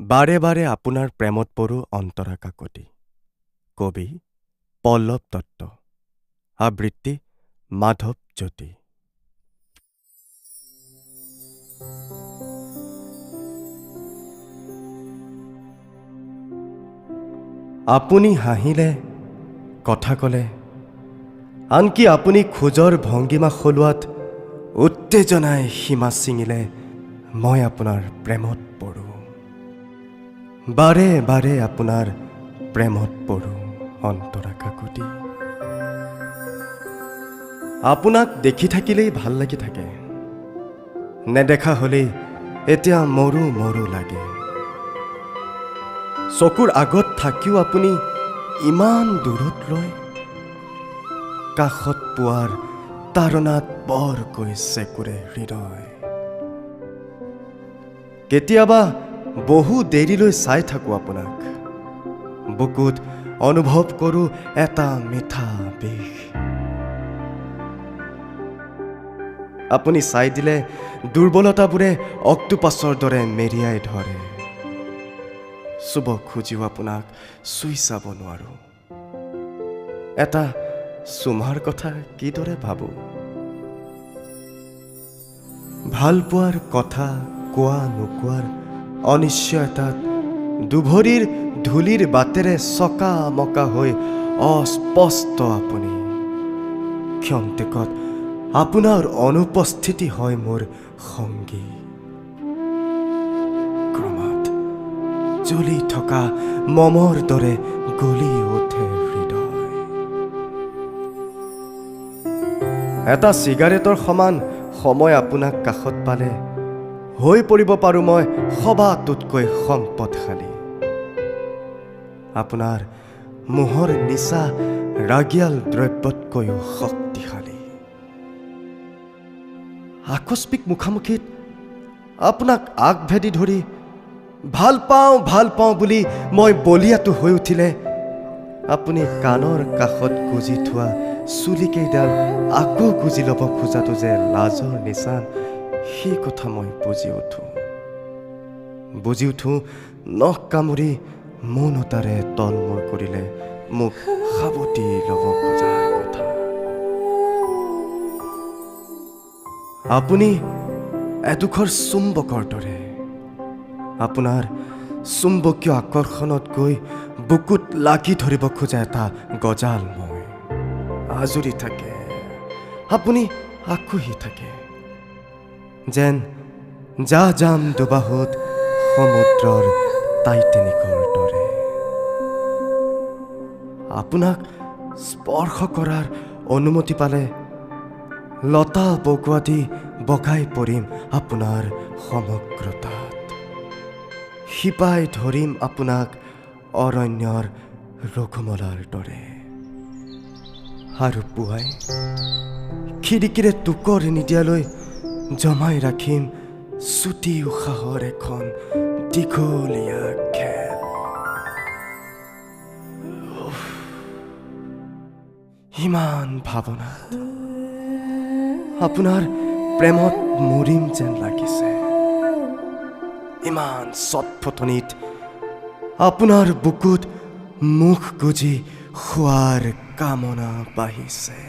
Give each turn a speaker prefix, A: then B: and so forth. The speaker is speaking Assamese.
A: বাৰে বাৰে আপোনাৰ প্ৰেমত পৰো অন্তৰা কাকতি। কবি পল্লৱ দত্ত। আবৃত্তি মাধৱ জ্যোতি। আপুনি হাঁহিলে, কথা ক'লে, আনকি আপুনি খোজৰ ভংগীমা সলোৱাত উত্তেজনাই সীমা ছিঙিলে, মই আপোনাৰ প্ৰেমত পৰো। বাৰে বাৰে আপোনাৰ প্ৰেমত পৰো অন্তৰা কাকতি। আপোনাক দেখি থাকিলেই ভাল লাগি থাকে, নেদেখা হ'লেই এতিয়া মৰো মৰো লাগে। চকুৰ আগত থাকিও আপুনি ইমান দূৰত ৰয়, কাষত পোৱাৰ তাৰণাত বৰকৈ চেকুৰে হৃদয়। কেতিয়াবা বহু দেৰিলৈ চাই থাকোঁ আপোনাক, বুকুত অনুভৱ কৰোঁ এটা মিঠা বিষ। আপুনি চাই দিলে দুৰ্বলতাবোৰে অক্টোপাছৰ দৰে মেৰিয়াই ধৰে। চুব খুজিও আপোনাক চুই চাব নোৱাৰোঁ। এটা চুমাৰ কথা কিদৰে ভাবোঁ। ভাল পোৱাৰ কথা কোৱা নোকোৱাৰ অনিশ্চয়তাত দুভৰিৰ ধূলিৰ বাটেৰে চকা মকা হৈ অস্পষ্ট আপুনি। ক্ষন্তেকত আপোনাৰ অনুপস্থিতি হয় মোৰ সংগী। ক্ৰমাৎ জ্বলি থকা মমৰ দৰে গলি উঠে হৃদয়। এটা চিগাৰেটৰ সমান সময় আপোনাক কাষত পালে হৈ পৰিব পাৰোঁ মই সবাতোতকৈ সম্পদশালী। আপোনাৰ মোহৰ নিচা ৰাগিয়াল দ্ৰব্যতকৈও শক্তিশালী। আকস্মিক মুখামুখিত আপোনাক আগভেদি ধৰি ভাল পাওঁ বুলি মই বলিয়াটো হৈ উঠিলে, আপুনি কাণৰ কাষত গুজি থোৱা চুলিকেইডাল আকৌ গুজি ল'ব খোজাটো যে লাজৰ নিচান, সেই কথা মই বুজি উঠোঁ নখ কামুৰি মৌনতাৰে তলমূৰ কৰিলে মোক সাৱটি ল'ব খোজাৰ কথা। আপুনি এডোখৰ চুম্বকৰ দৰে। আপোনাৰ চুম্বকীয় আকৰ্ষণত গৈ বুকুত লাগি ধৰিব খোজা এটা গজাল মই। আজৰি থাকে, আপুনি আকুহি থাকে, যেন যাম দুবাহুত সমুদ্ৰৰ টাইটেনিকৰ দৰে। আপোনাক স্পৰ্শ কৰাৰ অনুমতি পালে লতা বগোৱা দি বগাই পৰিম আপোনাৰ সমগ্ৰতাত। শিপাই ধৰিম আপোনাক অৰণ্যৰ ৰঘুমলাৰ দৰে। আৰু পুৱাই খিৰিকীৰে টোকৰ নিদিয়ালৈ জমাই ৰাখিম চুটি উশাহৰ এখন দীঘলীয়া খেল। ইমান ভাৱনাত আপোনাৰ প্ৰেমত মৰিম যেন লাগিছে। ইমান চটফটনিত আপোনাৰ বুকুত মুখ গুজি খোৱাৰ কামনা বাঢ়িছে।